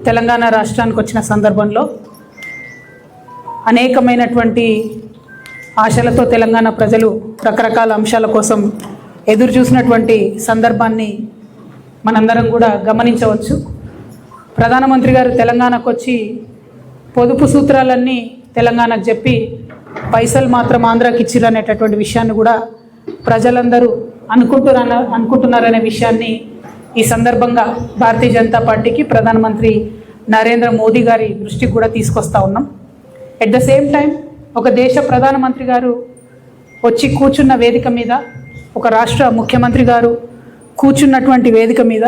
తెలంగాణ రాష్ట్రానికి వచ్చిన సందర్భంలో అనేకమైనటువంటి ఆశలతో తెలంగాణ ప్రజలు రకరకాల అంశాల కోసం ఎదురు చూసినటువంటి సందర్భాన్ని మనందరం కూడా గమనించవచ్చు. ప్రధానమంత్రి గారు తెలంగాణకు వచ్చి పొదుపు సూత్రాలన్నీ తెలంగాణకు చెప్పి పైసలు మాత్రం ఆంధ్రాకి ఇచ్చిర్రు అనేటటువంటి విషయాన్ని కూడా ప్రజలందరూ అనుకుంటున్నారనే విషయాన్ని ఈ సందర్భంగా భారతీయ జనతా పార్టీకి ప్రధానమంత్రి నరేంద్ర మోదీ గారి దృష్టికి కూడా తీసుకొస్తా ఉన్నాం. ఎట్ ద సేమ్ టైం ఒక దేశ ప్రధానమంత్రి గారు వచ్చి కూర్చున్న వేదిక మీద, ఒక రాష్ట్ర ముఖ్యమంత్రి గారు కూర్చున్నటువంటి వేదిక మీద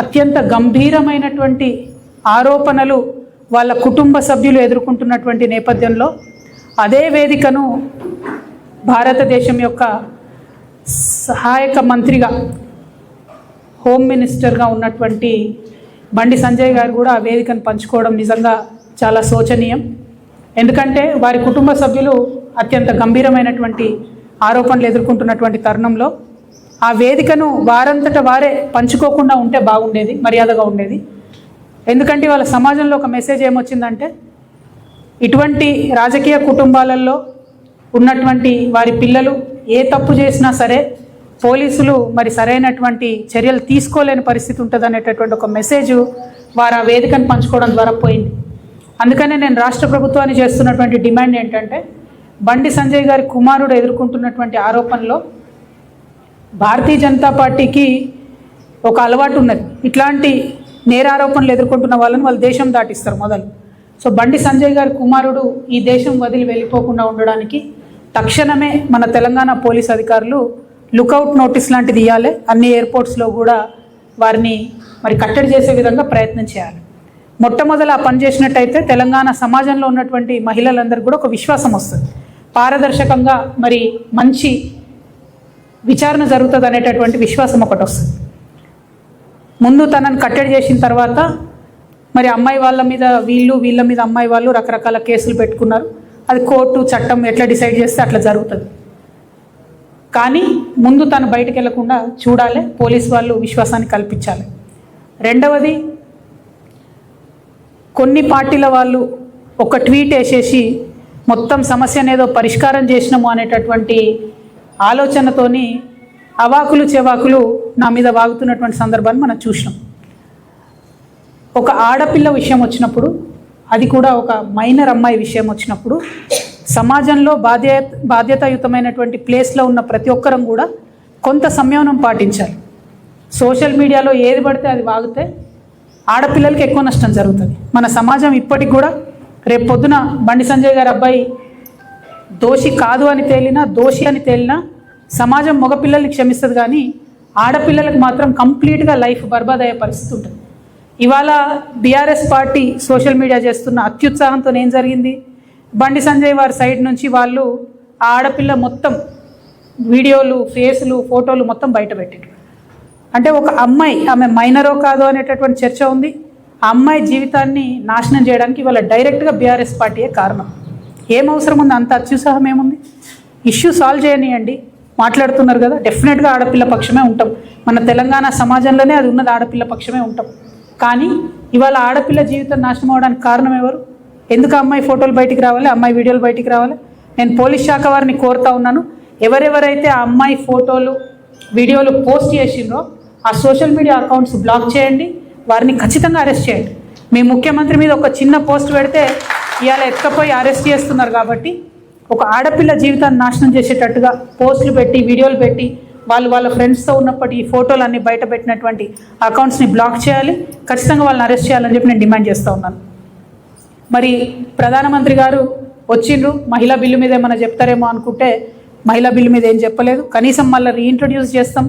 అత్యంత గంభీరమైనటువంటి ఆరోపణలు వాళ్ళ కుటుంబ సభ్యులు ఎదుర్కొంటున్నటువంటి నేపథ్యంలో అదే వేదికను భారతదేశం యొక్క సహాయక మంత్రిగా, హోమ్ మినిస్టర్గా ఉన్నటువంటి బండి సంజయ్ గారు కూడా ఆ వేదికను పంచుకోవడం నిజంగా చాలా శోచనీయం. ఎందుకంటే వారి కుటుంబ సభ్యులు అత్యంత గంభీరమైనటువంటి ఆరోపణలు ఎదుర్కొంటున్నటువంటి తరుణంలో ఆ వేదికను వారంతట వారే పంచుకోకుండా ఉంటే బాగుండేది, మర్యాదగా ఉండేది. ఎందుకంటే వాళ్ళ సమాజంలో ఒక మెసేజ్ ఏమొచ్చిందంటే, ఇటువంటి రాజకీయ కుటుంబాలలో ఉన్నటువంటి వారి పిల్లలు ఏ తప్పు చేసినా సరే పోలీసులు మరి సరైనటువంటి చర్యలు తీసుకోలేని పరిస్థితి ఉంటుంది అనేటటువంటి ఒక మెసేజ్ వారు ఆ వేదికను పంచుకోవడం ద్వారా పోయింది. అందుకనే నేను రాష్ట్ర ప్రభుత్వాన్ని చేస్తున్నటువంటి డిమాండ్ ఏంటంటే, బండి సంజయ్ గారి కుమారుడు ఎదుర్కొంటున్నటువంటి ఆరోపణలో భారతీయ జనతా పార్టీకి ఒక అలవాటు ఉన్నది. ఇట్లాంటి నేరారోపణలు ఎదుర్కొంటున్న వాళ్ళని వాళ్ళు దేశం దాటిస్తారు మొదలు. సో బండి సంజయ్ గారి కుమారుడు ఈ దేశం వదిలి వెళ్ళిపోకుండా ఉండడానికి తక్షణమే మన తెలంగాణ పోలీస్ అధికారులు లుకౌట్ నోటీస్ లాంటిది ఇవ్వాలి. అన్ని ఎయిర్పోర్ట్స్లో కూడా వారిని మరి కట్టడి చేసే విధంగా ప్రయత్నం చేయాలి. మొట్టమొదలు ఆ పని చేసినట్టయితే తెలంగాణ సమాజంలో ఉన్నటువంటి మహిళలందరికీ కూడా ఒక విశ్వాసం వస్తుంది, పారదర్శకంగా మరి మంచి విచారణ జరుగుతుంది అనేటటువంటి విశ్వాసం ఒకటి వస్తుంది. ముందు తనను కట్టడి చేసిన తర్వాత మరి అమ్మాయి వాళ్ళ మీద వీళ్ళ మీద అమ్మాయి వాళ్ళు రకరకాల కేసులు పెట్టుకున్నారు. అది కోర్టు చట్టం ఎట్లా డిసైడ్ చేస్తే అట్లా జరుగుతుంది. కానీ ముందు తను బయటకు వెళ్లకుండా చూడాలి, పోలీస్ వాళ్ళు విశ్వాసాన్ని కల్పించాలి. రెండవది, కొన్ని పార్టీల వాళ్ళు ఒక ట్వీట్ వేసేసి మొత్తం సమస్యను ఏదో పరిష్కారం చేసినాము అనేటటువంటి ఆలోచనతోని అవాకులు చెవాకులు నా మీద వాగుతున్నటువంటి సందర్భాన్ని మనం చూసినాం. ఒక ఆడపిల్ల విషయం వచ్చినప్పుడు, అది కూడా ఒక మైనర్ అమ్మాయి విషయం వచ్చినప్పుడు సమాజంలో బాధ్యతాయుతమైనటువంటి ప్లేస్లో ఉన్న ప్రతి ఒక్కరం కూడా కొంత సంయమనం పాటించాలి. సోషల్ మీడియాలో ఏది పడితే అది వాగితే ఆడపిల్లలకి ఎక్కువ నష్టం జరుగుతుంది. మన సమాజం ఇప్పటికి కూడా రేపు పొద్దున బండి సంజయ్ గారి అబ్బాయి దోషి కాదు అని తేలినా, దోషి అని తేలినా సమాజం మగపిల్లల్ని క్షమిస్తుంది, కానీ ఆడపిల్లలకు మాత్రం కంప్లీట్గా లైఫ్ బర్బాద్ అయ్యే పరిస్థితి ఉంటుంది. ఇవాళ బీఆర్ఎస్ పార్టీ సోషల్ మీడియా చేస్తున్న అత్యుత్సాహంతో ఏం జరిగింది, బండి సంజయ్ వారి సైడ్ నుంచి వాళ్ళు ఆ ఆడపిల్ల మొత్తం వీడియోలు, ఫేసులు, ఫోటోలు మొత్తం బయట పెట్టారు. అంటే ఒక అమ్మాయి, ఆమె మైనరో కాదో అనేటటువంటి చర్చ ఉంది. ఆ అమ్మాయి జీవితాన్ని నాశనం చేయడానికి ఇవాళ డైరెక్ట్గా బీఆర్ఎస్ పార్టీయే కారణం. ఏం అవసరం ఉంది, అంత అత్యుత్సాహం ఏముంది? ఇష్యూ సాల్వ్ చేయనియండి. మాట్లాడుతున్నారు కదా, డెఫినెట్గా ఆడపిల్ల పక్షమే ఉంటాం. మన తెలంగాణ సమాజంలోనే అది ఉన్నది, ఆడపిల్ల పక్షమే ఉంటాం. కానీ ఇవాళ ఆడపిల్ల జీవితం నాశనం అవడానికి కారణం ఎవరు? ఎందుకు అమ్మాయి ఫోటోలు బయటికి రావాలి, అమ్మాయి వీడియోలు బయటికి రావాలి? నేను పోలీస్ శాఖ వారిని కోరుతా ఉన్నాను, ఎవరెవరైతే ఆ అమ్మాయి ఫోటోలు, వీడియోలు పోస్ట్ చేసిండ్రో ఆ సోషల్ మీడియా అకౌంట్స్ బ్లాక్ చేయండి, వారిని ఖచ్చితంగా అరెస్ట్ చేయండి. మీ ముఖ్యమంత్రి మీద ఒక చిన్న పోస్ట్ పెడితే ఇవాళ ఎత్తుకపోయి అరెస్ట్ చేస్తున్నారు. కాబట్టి ఒక ఆడపిల్ల జీవితాన్ని నాశనం చేసేటట్టుగా పోస్టులు పెట్టి, వీడియోలు పెట్టి, వాళ్ళ ఫ్రెండ్స్తో ఉన్నప్పటి ఈ ఫోటోలు అన్నీ బయట పెట్టినటువంటి అకౌంట్స్ని బ్లాక్ చేయాలి, ఖచ్చితంగా వాళ్ళని అరెస్ట్ చేయాలని చెప్పి నేను డిమాండ్ చేస్తూ ఉన్నాను. మరి ప్రధానమంత్రి గారు వచ్చిండ్రు, మహిళా బిల్లు మీద ఏమైనా చెప్తారేమో అనుకుంటే మహిళా బిల్లు మీద ఏం చెప్పలేదు. కనీసం మళ్ళీ రీఇంట్రొడ్యూస్ చేస్తాం,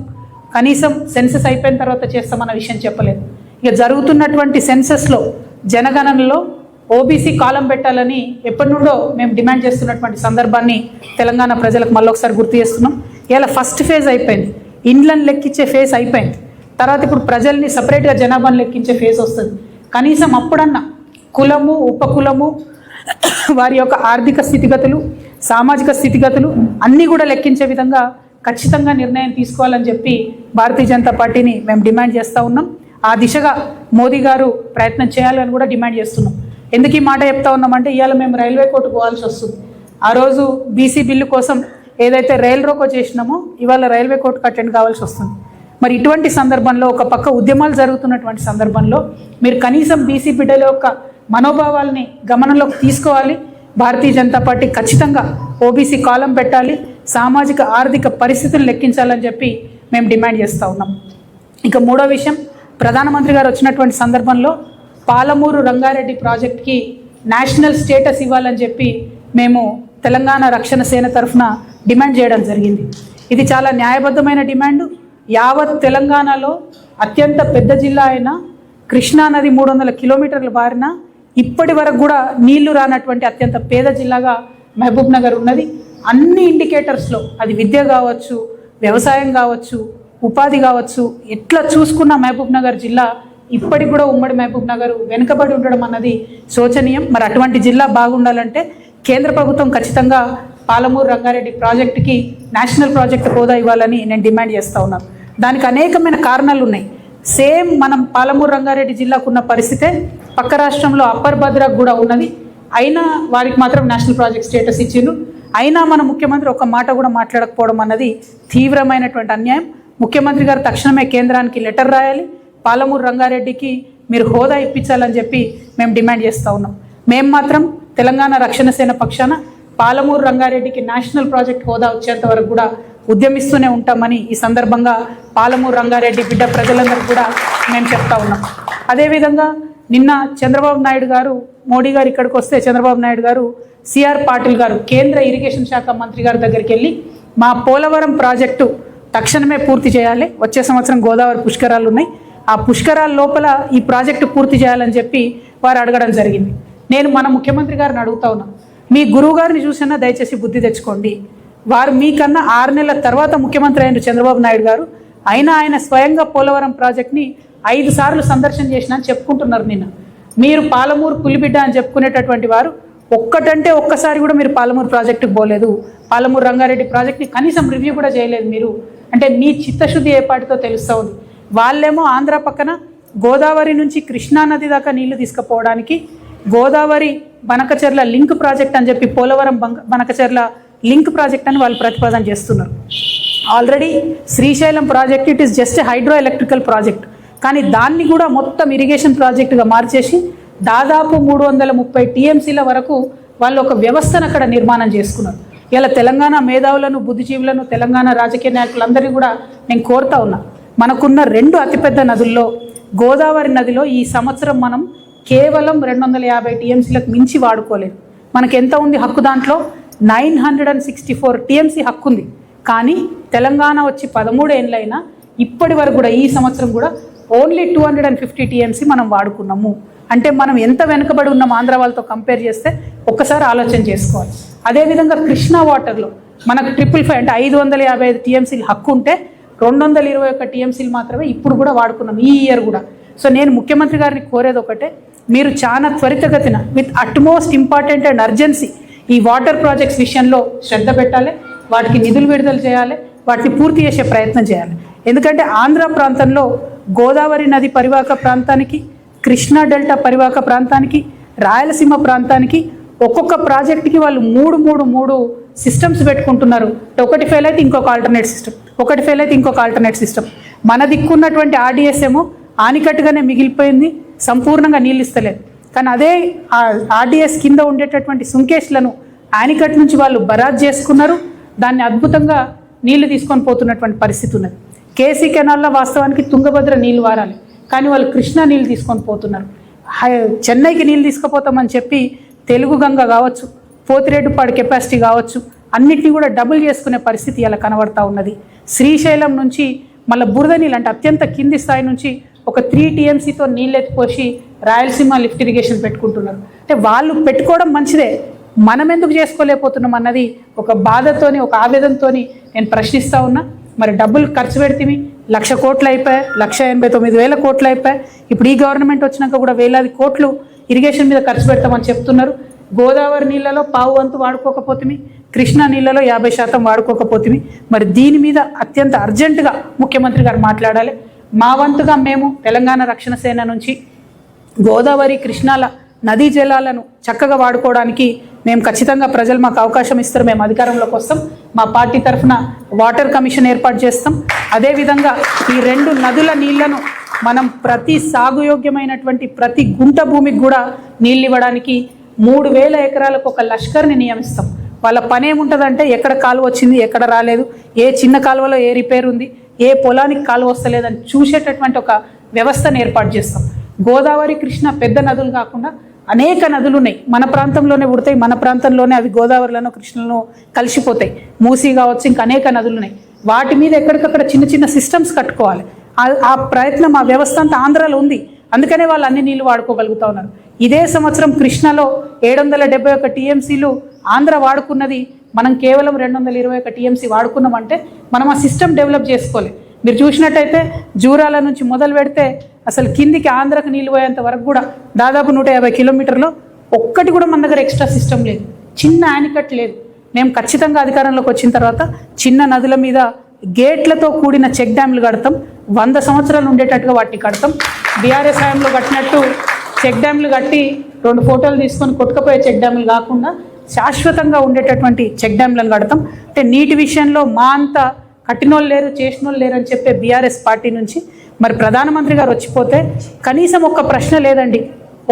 కనీసం సెన్సెస్ అయిపోయిన తర్వాత చేస్తామన్న విషయం చెప్పలేదు. ఇక జరుగుతున్నటువంటి సెన్సెస్లో, జనగణనలో ఓబీసీ కాలం పెట్టాలని ఎప్పటి నుండో మేము డిమాండ్ చేస్తున్నటువంటి సందర్భాన్ని తెలంగాణ ప్రజలకు మళ్ళొకసారి గుర్తు చేస్తున్నాం. ఇలా ఫస్ట్ ఫేజ్ అయిపోయింది, ఇండ్లను లెక్కించే ఫేజ్ అయిపోయింది. తర్వాత ఇప్పుడు ప్రజల్ని సపరేట్గా జనాభాను లెక్కించే ఫేజ్ వస్తుంది. కనీసం అప్పుడన్నా కులము, ఉపకులము, వారి యొక్క ఆర్థిక స్థితిగతులు, సామాజిక స్థితిగతులు అన్నీ కూడా లెక్కించే విధంగా ఖచ్చితంగా నిర్ణయం తీసుకోవాలని చెప్పి భారతీయ జనతా పార్టీని మేము డిమాండ్ చేస్తూ ఉన్నాం. ఆ దిశగా మోదీ గారు ప్రయత్నం చేయాలని కూడా డిమాండ్ చేస్తున్నాం. ఎందుకు ఈ మాట చెప్తా ఉన్నామంటే ఇవాళ మేము రైల్వే కోర్టు పోవాల్సి వస్తుంది. ఆ రోజు బీసీ బిల్లు కోసం ఏదైతే రైల్ రోకో చేసినామో ఇవాళ రైల్వే కోర్టుకు అటెండ్ కావాల్సి వస్తుంది. మరి ఇటువంటి సందర్భంలో ఒక పక్క ఉద్యమాలు జరుగుతున్నటువంటి సందర్భంలో మీరు కనీసం బీసీ బిడ్డల యొక్క మనోభావాల్ని గమనంలోకి తీసుకోవాలి. భారతీయ జనతా పార్టీ ఖచ్చితంగా ఓబీసీ కాలం పెట్టాలి, సామాజిక ఆర్థిక పరిస్థితులు లెక్కించాలని చెప్పి మేము డిమాండ్ చేస్తూ ఉన్నాం. ఇక మూడో విషయం, ప్రధానమంత్రి గారు వచ్చినటువంటి సందర్భంలో పాలమూరు రంగారెడ్డి ప్రాజెక్ట్కి నేషనల్ స్టేటస్ ఇవ్వాలని చెప్పి మేము తెలంగాణ రక్షణ సేన తరఫున డిమాండ్ చేయడం జరిగింది. ఇది చాలా న్యాయబద్ధమైన డిమాండు. యావత్ తెలంగాణలో అత్యంత పెద్ద జిల్లా అయిన కృష్ణానది 300 కిలోమీటర్ల బారిన ఇప్పటి వరకు కూడా నీళ్లు రానటువంటి అత్యంత పేద జిల్లాగా మహబూబ్ నగర్ ఉన్నది. అన్ని ఇండికేటర్స్లో అది విద్య కావచ్చు, వ్యవసాయం కావచ్చు, ఉపాధి కావచ్చు, ఎట్లా చూసుకున్న మహబూబ్ నగర్ జిల్లా ఇప్పటికి కూడా ఉమ్మడి మహబూబ్ నగర్ వెనుకబడి ఉండడం అన్నది శోచనీయం. మరి అటువంటి జిల్లా బాగుండాలంటే కేంద్ర ప్రభుత్వం ఖచ్చితంగా పాలమూరు రంగారెడ్డి ప్రాజెక్టుకి నేషనల్ ప్రాజెక్ట్ హోదా ఇవ్వాలని నేను డిమాండ్ చేస్తూ ఉన్నాను. దానికి అనేకమైన కారణాలు ఉన్నాయి. సేమ్ మనం పాలమూరు రంగారెడ్డి జిల్లాకు ఉన్న పరిస్థితే పక్క రాష్ట్రంలో అప్పర్ భద్రాకు కూడా ఉన్నది. అయినా వారికి మాత్రం నేషనల్ ప్రాజెక్ట్ స్టేటస్ ఇచ్చిండ్రు. అయినా మన ముఖ్యమంత్రి ఒక మాట కూడా మాట్లాడకపోవడం అన్నది తీవ్రమైనటువంటి అన్యాయం. ముఖ్యమంత్రి గారు తక్షణమే కేంద్రానికి లెటర్ రాయాలి, పాలమూరు రంగారెడ్డికి మీరు హోదా ఇప్పించాలని చెప్పి మేము డిమాండ్ చేస్తూ ఉన్నాం. మేము మాత్రం తెలంగాణ రక్షణ సేన పక్షాన పాలమూరు రంగారెడ్డికి నేషనల్ ప్రాజెక్ట్ హోదా వచ్చేంత వరకు కూడా ఉద్యమిస్తూనే ఉంటామని ఈ సందర్భంగా పాలమూరు రంగారెడ్డి బిడ్డ ప్రజలందరూ కూడా మేము చెప్తా ఉన్నాం. అదేవిధంగా నిన్న చంద్రబాబు నాయుడు గారు, మోడీ గారు ఇక్కడికి వస్తే చంద్రబాబు నాయుడు గారు సిఆర్ పాటిల్ గారు కేంద్ర ఇరిగేషన్ శాఖ మంత్రి గారి దగ్గరికి వెళ్ళి మా పోలవరం ప్రాజెక్టు తక్షణమే పూర్తి చేయాలి, వచ్చే సంవత్సరం గోదావరి పుష్కరాలు ఉన్నాయి, ఆ పుష్కరాల లోపల ఈ ప్రాజెక్టు పూర్తి చేయాలని చెప్పి వారు అడగడం జరిగింది. నేను మన ముఖ్యమంత్రి గారిని అడుగుతా ఉన్నా, మీ గురువు గారిని చూసినా దయచేసి బుద్ధి తెచ్చుకోండి. వారు మీకన్నా 6 నెలల తర్వాత ముఖ్యమంత్రి అయిన చంద్రబాబు నాయుడు గారు, అయినా ఆయన స్వయంగా పోలవరం ప్రాజెక్ట్ని 5 సార్లు సందర్శన చేసినా అని చెప్పుకుంటున్నారు. నిన్న మీరు పాలమూరు పులిబిడ్డ అని చెప్పుకునేటటువంటి వారు ఒక్కసారి కూడా మీరు పాలమూరు ప్రాజెక్టుకు పోలేదు, పాలమూరు రంగారెడ్డి ప్రాజెక్ట్ని కనీసం రివ్యూ కూడా చేయలేదు మీరు. అంటే మీ చిత్తశుద్ధి ఏపాటితో తెలుస్తూ ఉంది. వాళ్ళేమో ఆంధ్ర పక్కన గోదావరి నుంచి కృష్ణానది దాకా నీళ్లు తీసుకుపోవడానికి గోదావరి బనకచెర్ల లింక్ ప్రాజెక్ట్ అని చెప్పి పోలవరం బనకచెర్ల లింక్ ప్రాజెక్ట్ అని వాళ్ళు ప్రతిపాదన చేస్తున్నారు. Already Srisailam project it is just hydro electrical project, కానీ దాన్ని కూడా మొత్తం ఇరిగేషన్ ప్రాజెక్టుగా మార్చేసి దాదాపు 330 టీఎంసీల వరకు వాళ్ళు ఒక వ్యవస్థను అక్కడ నిర్మాణం చేసుకున్నారు. ఇలా తెలంగాణ మేధావులను, బుద్ధిజీవులను, తెలంగాణ రాజకీయ నాయకులందరినీ కూడా నేను కోరుతా ఉన్నా, మనకున్న 2 అతిపెద్ద నదుల్లో గోదావరి నదిలో ఈ సంవత్సరం మనం కేవలం 250 టీఎంసీలకు మించి వాడుకోలేదు. మనకి ఎంత ఉంది హక్కు? దాంట్లో 964 టీఎంసీ హక్కు ఉంది. కానీ తెలంగాణ వచ్చి 13 ఏళ్ళైనా ఇప్పటి వరకు కూడా ఈ సంవత్సరం కూడా ఓన్లీ 250 టీఎంసీ మనం వాడుకున్నాము. అంటే మనం ఎంత వెనుకబడి ఉన్నాం ఆంధ్ర వాళ్ళతో కంపేర్ చేస్తే ఒక్కసారి ఆలోచన చేసుకోవాలి. అదేవిధంగా కృష్ణా వాటర్లో మనకు 555 అంటే 555 టీఎంసీలు హక్కు ఉంటే 221 టీఎంసీలు మాత్రమే ఇప్పుడు కూడా వాడుకున్నాం, ఈ ఇయర్ కూడా. సో నేను ముఖ్యమంత్రి గారిని కోరేది ఒకటే, మీరు చాలా త్వరితగతిన with utmost important and urgency ఈ వాటర్ ప్రాజెక్ట్స్ విషయంలో శ్రద్ధ పెట్టాలి, వాటికి నిధులు విడుదల చేయాలి, వాటిని పూర్తి చేసే ప్రయత్నం చేయాలి. ఎందుకంటే ఆంధ్ర ప్రాంతంలో గోదావరి నది పరివాహక ప్రాంతానికి, కృష్ణా డెల్టా పరివాహక ప్రాంతానికి, రాయలసీమ ప్రాంతానికి ఒక్కొక్క ప్రాజెక్టుకి వాళ్ళు మూడు సిస్టమ్స్ పెట్టుకుంటున్నారు. ఒకటి ఫెయిల్ అయితే ఇంకొక ఆల్టర్నేట్ సిస్టమ్, ఒకటి ఫెయిల్ అయితే ఇంకొక ఆల్టర్నేట్ సిస్టమ్. మన దిక్కున్నటువంటి ఆర్డీఎస్ ఏమో ఆనికట్టుగానే మిగిలిపోయింది, సంపూర్ణంగా నీళ్ళు ఇస్తలేదు. కానీ అదే ఆర్డీఎస్ కింద ఉండేటటువంటి సుంకేష్లను ఆనికట్ నుంచి వాళ్ళు బరాజ్ చేసుకున్నారు, దాన్ని అద్భుతంగా నీళ్లు తీసుకొని పోతున్నటువంటి పరిస్థితి ఉన్నది. కేసీ కెనాల్లో వాస్తవానికి తుంగభద్ర నీళ్లు వారాలి, కానీ వాళ్ళు కృష్ణా నీళ్ళు తీసుకొని పోతున్నారు. చెన్నైకి నీళ్ళు తీసుకుపోతామని చెప్పి తెలుగు గంగ కావచ్చు, పోతిరెడ్డిపాడు కెపాసిటీ కావచ్చు, అన్నిటినీ కూడా డబుల్ చేసుకునే పరిస్థితి ఇలా కనబడతా ఉన్నది. శ్రీశైలం నుంచి మళ్ళీ బురద నీళ్ళు అంటే అత్యంత కింది స్థాయి నుంచి ఒక 3 టీఎంసీతో నీళ్ళు ఎత్తిపోసి రాయలసీమ లిఫ్ట్ ఇరిగేషన్ పెట్టుకుంటున్నారు. అంటే వాళ్ళు పెట్టుకోవడం మంచిదే, మనం ఎందుకు చేసుకోలేకపోతున్నాం అన్నది ఒక బాధతోని, ఒక ఆవేదనతోని నేను ప్రశ్నిస్తూ ఉన్నా. మరి డబ్బులు ఖర్చు పెడితే 1,00,000 కోట్లు అయిపోయాయి, 1,89,000 కోట్లు అయిపోయాయి. ఇప్పుడు ఈ గవర్నమెంట్ వచ్చినాక కూడా వేలాది కోట్లు ఇరిగేషన్ మీద ఖర్చు పెడతామని చెప్తున్నారు. గోదావరి నీళ్ళలో 1/4 వాడుకోకపోతే, కృష్ణా నీళ్ళలో 50% వాడుకోకపోతే, మరి దీని మీద అత్యంత అర్జెంటుగా ముఖ్యమంత్రి గారు మాట్లాడాలి. మా వంతుగా మేము తెలంగాణ రక్షణ సేన నుంచి గోదావరి కృష్ణాల నదీ జలాలను చక్కగా వాడుకోవడానికి మేము ఖచ్చితంగా ప్రజలు మాకు అవకాశం ఇస్తారు, మేము అధికారంలోకి వస్తాం. మా పార్టీ తరఫున వాటర్ కమిషన్ ఏర్పాటు చేస్తాం. అదేవిధంగా ఈ 2 నదుల నీళ్లను మనం ప్రతి సాగుయోగ్యమైనటువంటి ప్రతి గుంట భూమికి కూడా నీళ్ళు ఇవ్వడానికి 3000 ఎకరాలకు ఒక లష్కర్ని నియమిస్తాం. వాళ్ళ పని ఏముంటుందంటే ఎక్కడ కాలువ వచ్చింది, ఎక్కడ రాలేదు, ఏ చిన్న కాలువలో ఏ రిపేర్ ఉంది, ఏ పొలానికి కాలువ వస్తలేదని చూసేటటువంటి ఒక వ్యవస్థను ఏర్పాటు చేస్తాం. గోదావరి కృష్ణ పెద్ద నదులు కాకుండా అనేక నదులు ఉన్నాయి, మన ప్రాంతంలోనే పుడతాయి, మన ప్రాంతంలోనే అవి గోదావరిలోనో కృష్ణలో కలిసిపోతాయి. మూసీ కావచ్చు, ఇంకా అనేక నదులు ఉన్నాయి. వాటి మీద ఎక్కడికక్కడ చిన్న చిన్న సిస్టమ్స్ కట్టుకోవాలి. ఆ ప్రయత్నం ఆ వ్యవస్థ అంతా ఆంధ్రాలో ఉంది, అందుకనే వాళ్ళు అన్ని నీళ్లు వాడుకోగలుగుతూ ఉన్నారు. ఇదే సంవత్సరం కృష్ణలో 771 టీఎంసీలు ఆంధ్ర వాడుకున్నది, మనం కేవలం 221 టీఎంసీ వాడుకున్నామంటే మనం ఆ సిస్టమ్ డెవలప్ చేసుకోవాలి. మీరు చూసినట్టయితే జూరాల నుంచి మొదలు పెడితే అసలు కిందికి ఆంధ్రకు నీళ్ళు పోయేంత వరకు కూడా దాదాపు 150 కిలోమీటర్లో ఒక్కటి కూడా మన దగ్గర ఎక్స్ట్రా సిస్టమ్ లేదు, చిన్న యానికట్ లేదు. మేము ఖచ్చితంగా అధికారంలోకి వచ్చిన తర్వాత చిన్న నదుల మీద గేట్లతో కూడిన చెక్ డ్యామ్లు కడతాం, 100 సంవత్సరాలు ఉండేటట్టుగా వాటిని కడతాం. బీఆర్ఎస్ హయాంలో కట్టినట్టు చెక్ డ్యామ్లు కట్టి 2 ఫోటోలు తీసుకొని కొట్టుకుపోయే చెక్ డ్యామ్లు కాకుండా శాశ్వతంగా ఉండేటటువంటి చెక్ డ్యామ్లను కడతాం. అంటే నీటి విషయంలో మా అంత కట్టినోళ్ళు లేరు, చేసినోళ్ళు లేరు అని చెప్పే బీఆర్ఎస్ పార్టీ నుంచి మరి ప్రధానమంత్రి గారు వచ్చిపోతే కనీసం ఒక్క ప్రశ్న లేదండి,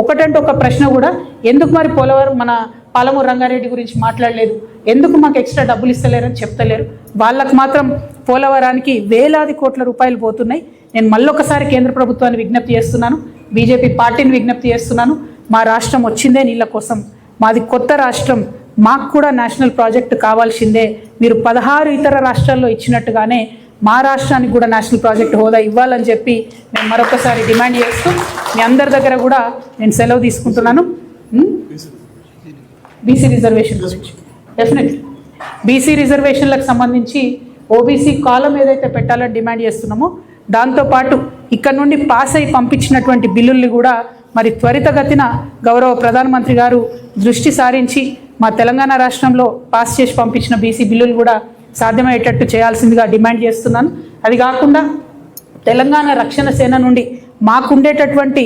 ఒకటంటే ఒక ప్రశ్న కూడా, ఎందుకు మరి పోలవరం మన పాలమూరు రంగారెడ్డి గురించి మాట్లాడలేదు, ఎందుకు మాకు ఎక్స్ట్రా డబ్బులు ఇస్తలేరని చెప్తలేరు. వాళ్ళకు మాత్రం పోలవరానికి వేలాది కోట్ల రూపాయలు పోతున్నాయి. నేను మళ్ళొకసారి కేంద్ర ప్రభుత్వాన్ని విజ్ఞప్తి చేస్తున్నాను, బీజేపీ పార్టీని విజ్ఞప్తి చేస్తున్నాను. మా రాష్ట్రం వచ్చిందే నీళ్ళ కోసం, మాది కొత్త రాష్ట్రం, మాకు కూడా నేషనల్ ప్రాజెక్టు కావాల్సిందే. మీరు 16 ఇతర రాష్ట్రాల్లో ఇచ్చినట్టుగానే మా రాష్ట్రానికి కూడా నేషనల్ ప్రాజెక్ట్ హోదా ఇవ్వాలని చెప్పి మేము మరొకసారి డిమాండ్ చేస్తూ మీ అందరి దగ్గర కూడా నేను సెలవు తీసుకుంటున్నాను. బీసీ రిజర్వేషన్ గురించి డెఫినెట్లీ బీసీ రిజర్వేషన్లకు సంబంధించి ఓబీసీ కాలం ఏదైతే పెట్టాలని డిమాండ్ చేస్తున్నామో దాంతోపాటు ఇక్కడ నుండి పాస్ అయి పంపించినటువంటి బిల్లుల్ని కూడా మరి త్వరితగతిన గౌరవ ప్రధానమంత్రి గారు దృష్టి సారించి మా తెలంగాణ రాష్ట్రంలో పాస్ చేసి పంపించిన బీసీ బిల్లులు కూడా సాధ్యమయ్యేటట్టు చేయాల్సిందిగా డిమాండ్ చేస్తున్నాను. అది కాకుండా తెలంగాణ రక్షణ సేన నుండి మాకుండేటటువంటి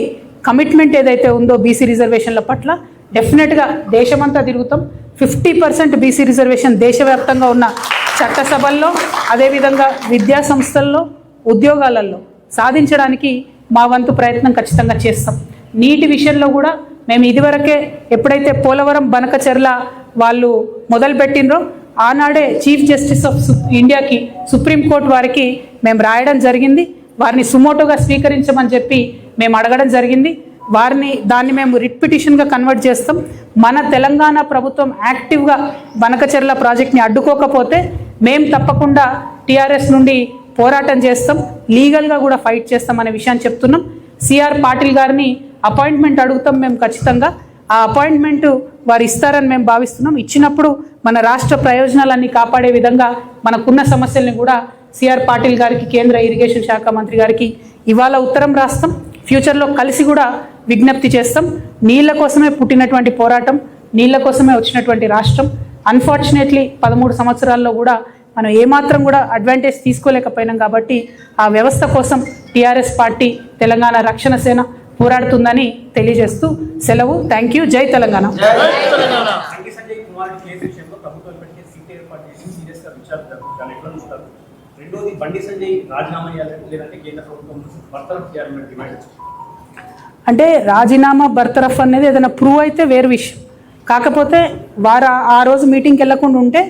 కమిట్మెంట్ ఏదైతే ఉందో బీసీ రిజర్వేషన్ల పట్ల డెఫినెట్గా దేశమంతా తిరుగుతాం. 50% బీసీ రిజర్వేషన్ దేశవ్యాప్తంగా ఉన్న చట్టసభల్లో, అదేవిధంగా విద్యా సంస్థల్లో, ఉద్యోగాలలో సాధించడానికి మా వంతు ప్రయత్నం ఖచ్చితంగా చేస్తాం. నీటి విషయంలో కూడా మేము ఇదివరకే ఎప్పుడైతే పోలవరం బనకచెర్ల వాళ్ళు మొదలుపెట్టినరో ఆనాడే చీఫ్ జస్టిస్ ఆఫ్ ఇండియాకి, సుప్రీంకోర్టు వారికి మేము రాయడం జరిగింది. వారిని సుమోటోగా స్వీకరించమని చెప్పి మేము అడగడం జరిగింది. దాన్ని మేము రిట్ పిటిషన్గా కన్వర్ట్ చేస్తాం. మన తెలంగాణ ప్రభుత్వం యాక్టివ్గా బనకచెర్ల ప్రాజెక్ట్ని అడ్డుకోకపోతే మేము తప్పకుండా టీఆర్ఎస్ నుండి పోరాటం చేస్తాం, లీగల్గా కూడా ఫైట్ చేస్తాం అనే విషయాన్ని చెప్తున్నాం. సిఆర్ పాటిల్ గారిని అపాయింట్మెంట్ అడుగుతాం మేము ఖచ్చితంగా. ఆ అపాయింట్మెంట్ వారు ఇస్తారని మేము భావిస్తున్నాం. ఇచ్చినప్పుడు మన రాష్ట్ర ప్రయోజనాలన్నీ కాపాడే విధంగా మనకున్న సమస్యల్ని కూడా సిఆర్ పాటిల్ గారికి, కేంద్ర ఇరిగేషన్ శాఖ మంత్రి గారికి ఇవాళ ఉత్తరం రాస్తాం. ఫ్యూచర్లో కలిసి కూడా విజ్ఞప్తి చేస్తాం. నీళ్ల కోసమే పుట్టినటువంటి పోరాటం, నీళ్ల కోసమే వచ్చినటువంటి రాష్ట్రం. అన్ఫార్చునేట్లీ 13 సంవత్సరాల్లో కూడా మనం ఏమాత్రం కూడా అడ్వాంటేజ్ తీసుకోలేకపోయినాం. కాబట్టి ఆ వ్యవస్థ కోసం టీఆర్ఎస్ పార్టీ, తెలంగాణ రక్షణ సేన పోరాడుతుందని తెలియజేస్తూ సెలవు. Thank you. జై తెలంగాణ. అంటే రాజీనామా బర్తరఫ్ అనేది ఏదైనా ప్రూవ్ అయితే వేరు విషయం. కాకపోతే వారు ఆ రోజు మీటింగ్కి వెళ్ళకుండా ఉంటే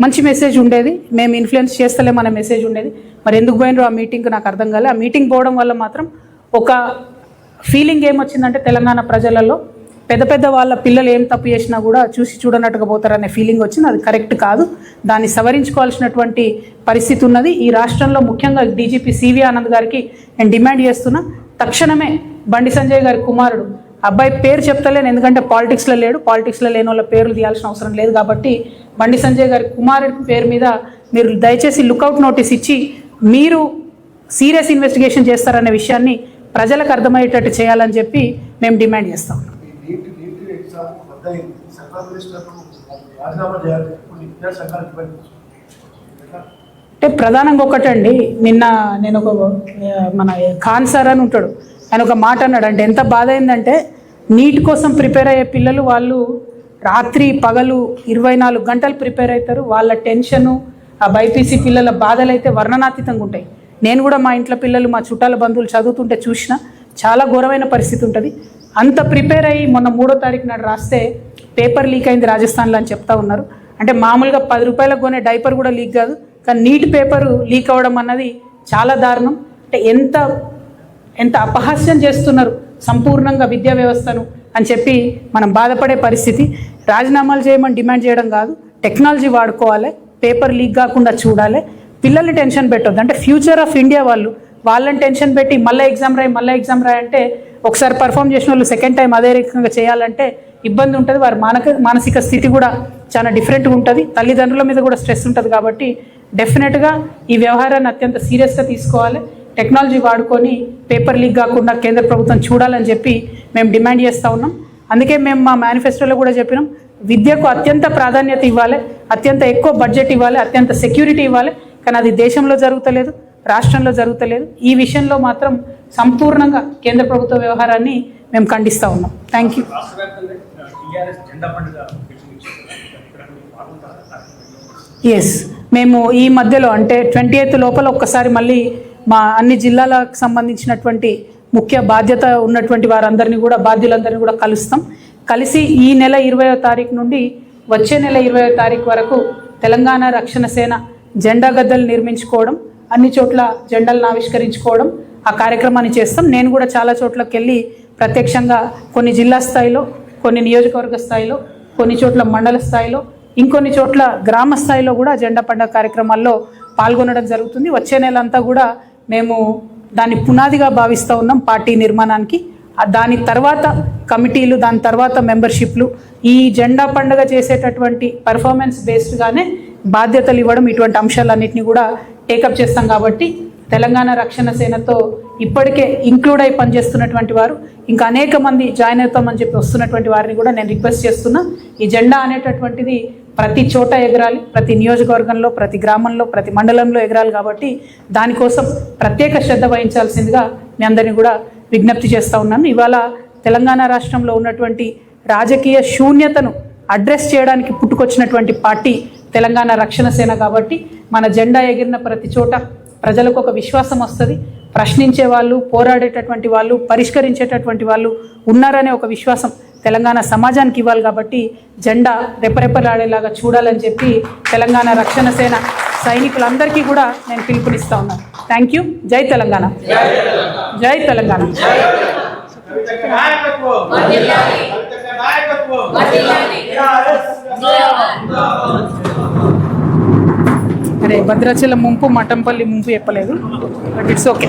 మంచి మెసేజ్ ఉండేది, మేము ఇన్ఫ్లుయెన్స్ చేస్తలేమనే మెసేజ్ ఉండేది. మరి ఎందుకు పోయినరో ఆ మీటింగ్కి నాకు అర్థం కాలే. ఆ మీటింగ్ పోవడం వల్ల మాత్రం ఒక ఫీలింగ్ ఏమొచ్చిందంటే తెలంగాణ ప్రజలలో పెద్ద పెద్ద వాళ్ళ పిల్లలు ఏం తప్పు చేసినా కూడా చూసి చూడనట్టుగా పోతారనే ఫీలింగ్ వచ్చింది. అది కరెక్ట్ కాదు, దాన్ని సవరించుకోవాల్సినటువంటి పరిస్థితి ఉన్నది. ఈ రాష్ట్రంలో ముఖ్యంగా డీజీపీ సివి ఆనంద్ గారికి నేను డిమాండ్ చేస్తున్నా, తక్షణమే బండి సంజయ్ గారి కుమారుడు, అబ్బాయి పేరు చెప్తలేను ఎందుకంటే పాలిటిక్స్లో లేడు, పాలిటిక్స్లో లేని వాళ్ళ పేర్లు తీయాల్సిన అవసరం లేదు కాబట్టి బండి సంజయ్ గారి కుమారుడి పేరు మీద మీరు దయచేసి లుకౌట్ నోటీస్ ఇచ్చి మీరు సీరియస్ ఇన్వెస్టిగేషన్ చేస్తారనే విషయాన్ని ప్రజలకు అర్థమయ్యేటట్టు చేయాలని చెప్పి మేము డిమాండ్ చేస్తాం. అంటే అంటే ప్రధానంగా ఒకటండి, నిన్న నేను మన ఖాన్ సార్ అని ఉంటాడు, ఆయన ఒక మాట అన్నాడు. అంటే ఎంత బాధ అయిందంటే నీట్ కోసం ప్రిపేర్ అయ్యే పిల్లలు వాళ్ళు రాత్రి పగలు 24 గంటలు ప్రిపేర్ అవుతారు. వాళ్ళ టెన్షను, ఆ బైపీసీ పిల్లల బాధలు అయితే వర్ణనాతీతంగా ఉంటాయి. నేను కూడా మా ఇంట్లో పిల్లలు, మా చుట్టాల బంధువులు చదువుతుంటే చూసిన చాలా ఘోరమైన పరిస్థితి ఉంటుంది. అంత ప్రిపేర్ అయ్యి మొన్న 3వ తారీఖు నాడు రాస్తే పేపర్ లీక్ అయింది రాజస్థాన్లో అని చెప్తా ఉన్నారు. అంటే మామూలుగా 10 రూపాయలకు కొనే డైపర్ కూడా లీక్ కాదు, కానీ నీట్ పేపరు లీక్ అవ్వడం అన్నది చాలా దారుణం. అంటే ఎంత అపహాస్యం చేస్తున్నారు సంపూర్ణంగా విద్యా వ్యవస్థను అని చెప్పి మనం బాధపడే పరిస్థితి. రాజీనామాలు చేయమని డిమాండ్ చేయడం కాదు, టెక్నాలజీ వాడుకోవాలి, పేపర్ లీక్ కాకుండా చూడాలి, పిల్లల్ని టెన్షన్ పెట్టొద్దు. అంటే ఫ్యూచర్ ఆఫ్ ఇండియా వాళ్ళని టెన్షన్ పెట్టి మళ్ళీ ఎగ్జామ్ రాయి అంటే ఒకసారి పర్ఫామ్ చేసిన వాళ్ళు సెకండ్ టైం అదే రకంగా చేయాలంటే ఇబ్బంది ఉంటుంది. వారి మానసిక స్థితి కూడా చాలా డిఫరెంట్గా ఉంటుంది, తల్లిదండ్రుల మీద కూడా స్ట్రెస్ ఉంటుంది. కాబట్టి డెఫినెట్గా ఈ వ్యవహారాన్ని అత్యంత సీరియస్గా తీసుకోవాలి, టెక్నాలజీ వాడుకొని పేపర్ లీక్ కాకుండా కేంద్ర ప్రభుత్వం చూడాలని చెప్పి మేము డిమాండ్ చేస్తూ ఉన్నాం. అందుకే మేము మా మేనిఫెస్టోలో కూడా చెప్పినాం, విద్యకు అత్యంత ప్రాధాన్యత ఇవ్వాలి, అత్యంత ఎక్కువ బడ్జెట్ ఇవ్వాలి, అత్యంత సెక్యూరిటీ ఇవ్వాలి. కానీ అది దేశంలో జరుగుతలేదు, రాష్ట్రంలో జరుగుతలేదు. ఈ విషయంలో మాత్రం సంపూర్ణంగా కేంద్ర ప్రభుత్వ వ్యవహారాన్ని మేము ఖండిస్తూ ఉన్నాం. Thank you. ఎస్, మేము ఈ మధ్యలో అంటే 28 లోపల ఒక్కసారి మళ్ళీ మా అన్ని జిల్లాలకు సంబంధించినటువంటి ముఖ్య బాధ్యత ఉన్నటువంటి వారందరినీ కూడా, బాధ్యులందరినీ కూడా కలిసి ఈ నెల 20వ తారీఖు నుండి వచ్చే నెల 20వ తారీఖు వరకు తెలంగాణ రక్షణ సేన జెండా గద్దలు నిర్మించుకోవడం, అన్ని చోట్ల జెండాలను ఆవిష్కరించుకోవడం, ఆ కార్యక్రమాన్ని చేస్తాం. నేను కూడా చాలా చోట్లకి వెళ్ళి ప్రత్యక్షంగా కొన్ని జిల్లా స్థాయిలో, కొన్ని నియోజకవర్గ స్థాయిలో, కొన్ని చోట్ల మండల స్థాయిలో, ఇంకొన్ని చోట్ల గ్రామ స్థాయిలో కూడా జెండా పండుగ కార్యక్రమాల్లో పాల్గొనడం జరుగుతుంది. వచ్చే నెల అంతా కూడా మేము దాన్ని పునాదిగా భావిస్తూ ఉన్నాం పార్టీ నిర్మాణానికి. దాని తర్వాత కమిటీలు, దాని తర్వాత మెంబర్షిప్లు, ఈ జెండా పండుగ చేసేటటువంటి పర్ఫార్మెన్స్ బేస్డ్గానే బాధ్యతలు ఇవ్వడం, ఇటువంటి అంశాలన్నింటినీ కూడా టేకప్ చేస్తాం. కాబట్టి తెలంగాణ రక్షణ సేనతో ఇప్పటికే ఇంక్లూడ్ అయి పనిచేస్తున్నటువంటి వారు ఇంకా అనేక మంది జాయిన్ అవుతామని చెప్పి వస్తున్నటువంటి వారిని కూడా నేను రిక్వెస్ట్ చేస్తున్నా. ఈ జెండా అనేటటువంటిది ప్రతి చోట ఎగరాలి, ప్రతి నియోజకవర్గంలో, ప్రతి గ్రామంలో, ప్రతి మండలంలో ఎగరాలి. కాబట్టి దానికోసం ప్రత్యేక శ్రద్ధ వహించాల్సిందిగా మీ అందరినీ కూడా విజ్ఞప్తి చేస్తూ ఉన్నాను. ఇవాళ తెలంగాణ రాష్ట్రంలో ఉన్నటువంటి రాజకీయ శూన్యతను అడ్రస్ చేయడానికి పుట్టుకొచ్చినటువంటి పార్టీ తెలంగాణ రక్షణ సేన. కాబట్టి మన జెండా ఎగిరిన ప్రతి చోట ప్రజలకు ఒక విశ్వాసం వస్తుంది, ప్రశ్నించే వాళ్ళు, పోరాడేటటువంటి వాళ్ళు, పరిష్కరించేటటువంటి వాళ్ళు ఉన్నారనే ఒక విశ్వాసం తెలంగాణ సమాజానికి ఇవ్వాలి. కాబట్టి జెండా రెపరెపలాడేలాగా చూడాలని చెప్పి తెలంగాణ రక్షణ సేన సైనికులందరికీ కూడా నేను పిలుపునిస్తా ఉన్నాను. Thank you. జై తెలంగాణ, జై తెలంగాణ. అరే భద్రాచలం ముంపు, మఠంపల్లి ముంపు చెప్పలేదు, బట్ ఇట్స్ ఓకే.